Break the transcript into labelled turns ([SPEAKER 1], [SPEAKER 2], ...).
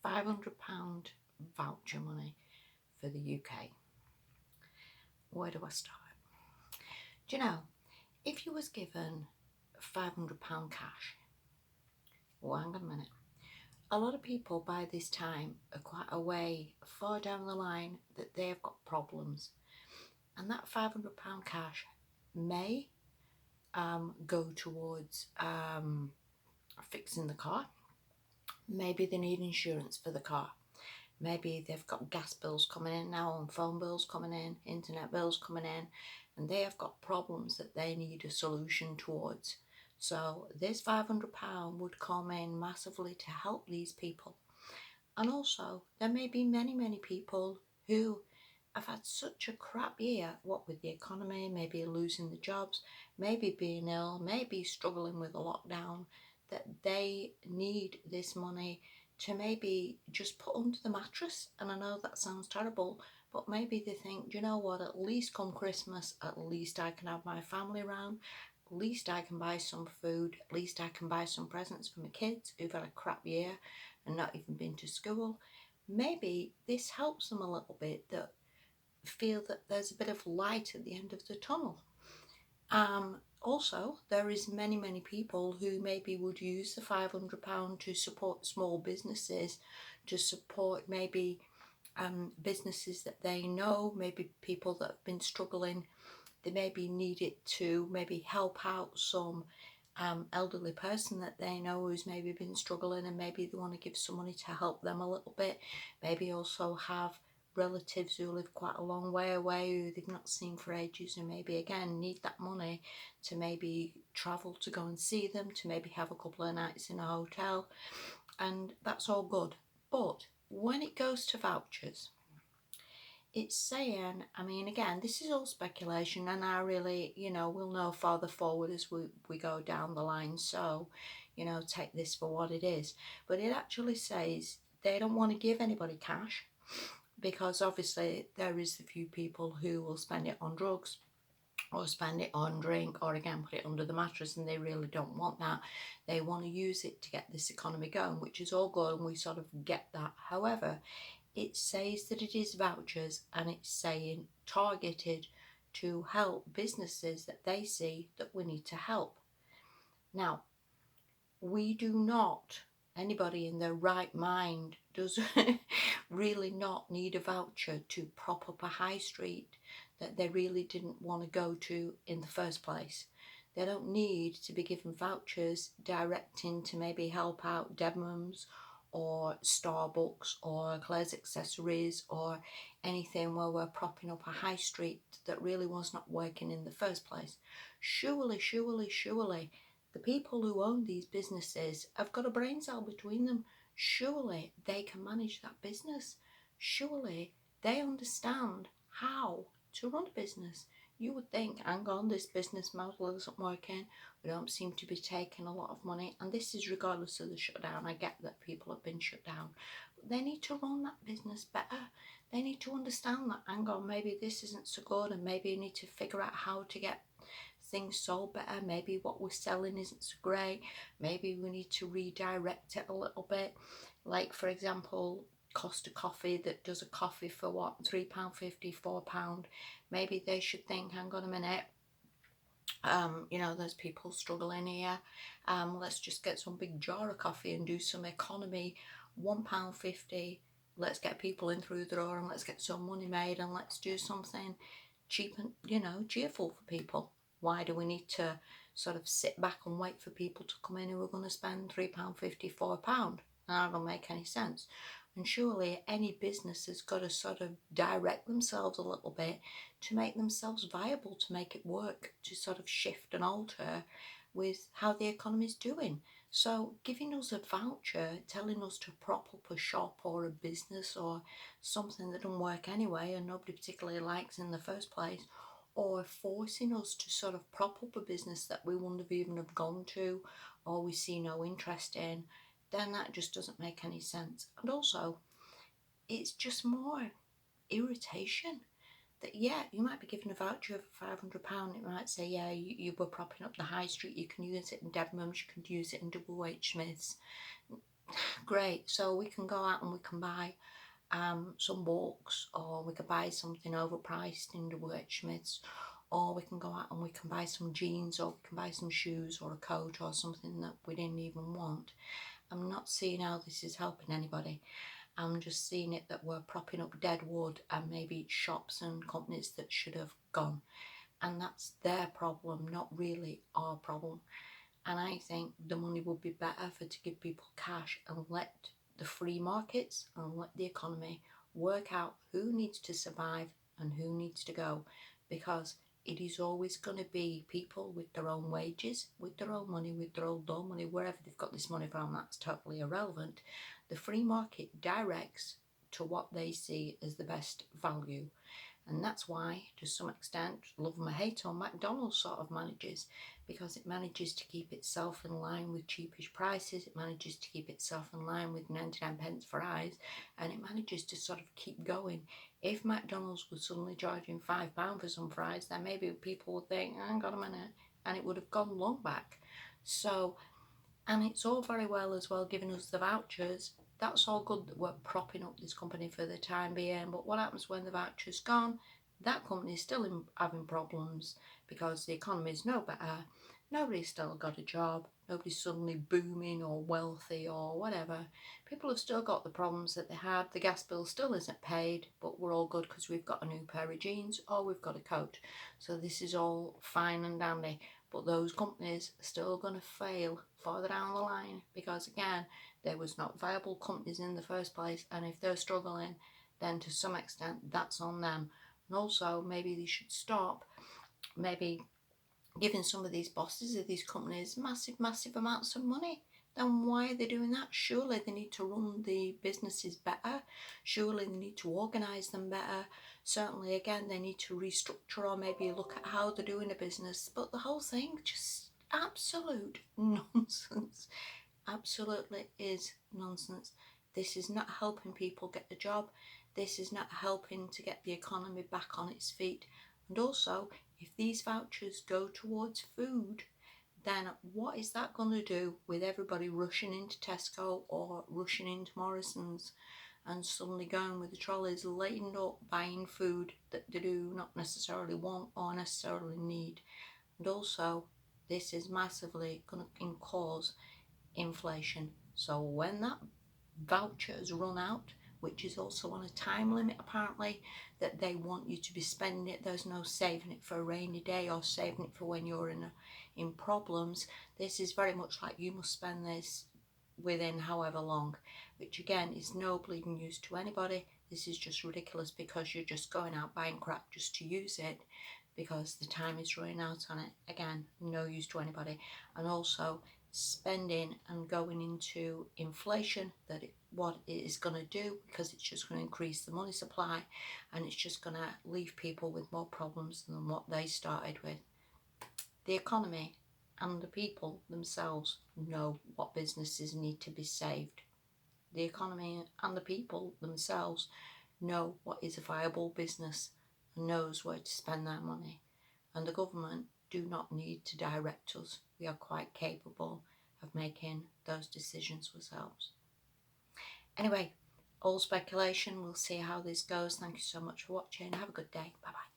[SPEAKER 1] £500 voucher money for the UK. Where do I start? Do you know, if you was given £500 cash, well, hang on a minute. A lot of people by this time are quite away far down the line that they've got problems, and that £500 cash may go towards fixing the car. Maybe they need insurance for the car. Maybe they've got gas bills coming in now and phone bills coming in, internet bills coming in, and they have got problems that they need a solution towards. So this £500 would come in massively to help these people. And also, there may be many, many people who have had such a crap year, what with the economy, maybe losing the jobs, maybe being ill, maybe struggling with a lockdown, that they need this money to maybe just put under the mattress. And I know that sounds terrible, but maybe they think, you know what, at least come Christmas, at least I can have my family around, at least I can buy some food, at least I can buy some presents for my kids who've had a crap year and not even been to school. Maybe this helps them a little bit, that feel that there's a bit of light at the end of the tunnel. Also, there is many people who maybe would use the £500 to support small businesses, to support maybe businesses that they know, maybe people that have been struggling. They maybe need it to maybe help out some elderly person that they know who's maybe been struggling, and maybe they want to give some money to help them a little bit. Maybe also have relatives who live quite a long way away who they've not seen for ages, and maybe again need that money to maybe travel to go and see them, to maybe have a couple of nights in a hotel, and that's all good. But when it goes to vouchers, it's saying, I mean, again, this is all speculation, and I really, we'll know farther forward as we go down the line. So, take this for what it is. But it actually says they don't want to give anybody cash, because obviously there is a few people who will spend it on drugs or spend it on drink, or again put it under the mattress, and they really don't want that. They want to use it to get this economy going, which is all good, and we sort of get that. However, it says that it is vouchers, and it's saying targeted to help businesses that they see that we need to help. Now, we do not, anybody in their right mind does really not need a voucher to prop up a high street that they really didn't want to go to in the first place. They don't need to be given vouchers directing to maybe help out Debenhams or Starbucks or Claire's Accessories or anything where we're propping up a high street that really was not working in the first place. Surely, the people who own these businesses have got a brain cell between them. Surely they can manage that business. Surely they understand how to run a business. You would think, hang on, this business model isn't working. We don't seem to be taking a lot of money. And this is regardless of the shutdown. I get that people have been shut down. But they need to run that business better. They need to understand that, hang on, maybe this isn't so good, and maybe you need to figure out how to get things sold better. Maybe what we're selling isn't so great. Maybe we need to redirect it a little bit. Like, for example, Costa Coffee that does a coffee for what, £3.50, £4. Maybe they should think, hang on a minute, there's people struggling here. Let's just get some big jar of coffee and do some economy, £1.50. Let's get people in through the door, and let's get some money made, and let's do something cheap and, cheerful for people. Why do we need to sort of sit back and wait for people to come in who are going to spend £3.50, £4? That don't make any sense. And surely any business has got to sort of direct themselves a little bit to make themselves viable, to make it work, to sort of shift and alter with how the economy's doing. So giving us a voucher, telling us to prop up a shop or a business or something that doesn't work anyway and nobody particularly likes in the first place, or forcing us to sort of prop up a business that we wouldn't have even have gone to or we see no interest in, then that just doesn't make any sense. And also, it's just more irritation that, yeah, you might be given a voucher for £500. It might say, yeah, you were propping up the high street, you can use it in Debenhams, you can use it in WH Smiths. Great. So we can go out and we can buy some books, or we could buy something overpriced in the worksmiths, or we can go out and we can buy some jeans, or we can buy some shoes or a coat or something that we didn't even want. I'm not seeing how this is helping anybody. I'm just seeing it that we're propping up dead wood and maybe shops and companies that should have gone. And that's their problem, not really our problem. And I think the money would be better for to give people cash and let the free markets and let the economy work out who needs to survive and who needs to go, because it is always going to be people with their own wages, with their own money, with their own loan money, wherever they've got this money from. That's totally irrelevant. The free market directs to what they see as the best value. And that's why, to some extent, love them or hate them, McDonald's sort of manages, because it manages to keep itself in line with cheapish prices, it manages to keep itself in line with 99 pence fries, and it manages to sort of keep going. If McDonald's was suddenly charging £5 for some fries, then maybe people would think, hang on a minute, and it would have gone long back. So, and it's all very well as well giving us the vouchers. That's all good that we're propping up this company for the time being, but what happens when the voucher's gone? That company is still having problems because the economy is no better. Nobody's still got a job. Nobody's suddenly booming or wealthy or whatever. People have still got the problems that they had. The gas bill still isn't paid, but we're all good because we've got a new pair of jeans or we've got a coat. So this is all fine and dandy. But those companies are still going to fail further down the line because, again, there was not viable companies in the first place, and if they're struggling, then to some extent that's on them. And also, maybe they should stop maybe giving some of these bosses of these companies massive amounts of money. Then why are they doing that? Surely they need to run the businesses better. Surely they need to organise them better. Certainly, again, they need to restructure or maybe look at how they're doing a business. But the whole thing just absolute nonsense. Absolutely is nonsense. This is not helping people get a job. This is not helping to get the economy back on its feet. And also, if these vouchers go towards food, then what is that going to do with everybody rushing into Tesco or rushing into Morrison's and suddenly going with the trolleys laden up buying food that they do not necessarily want or necessarily need? And also, this is massively going to cause inflation. So when that vouchers run out, which is also on a time limit apparently, that they want you to be spending it, there's no saving it for a rainy day or saving it for when you're in problems. This is very much like you must spend this within however long, which again is no bleeding use to anybody. This is just ridiculous because you're just going out buying crap just to use it because the time is running out on it. Again, no use to anybody. And also spending and going into inflation, what it is going to do, because it's just going to increase the money supply and it's just going to leave people with more problems than what they started with. The economy and the people themselves know what businesses need to be saved. The economy and the people themselves know what is a viable business and knows where to spend their money. And the government do not need to direct us. We are quite capable of making those decisions ourselves. Anyway, all speculation. We'll see how this goes. Thank you so much for watching. Have a good day. Bye bye.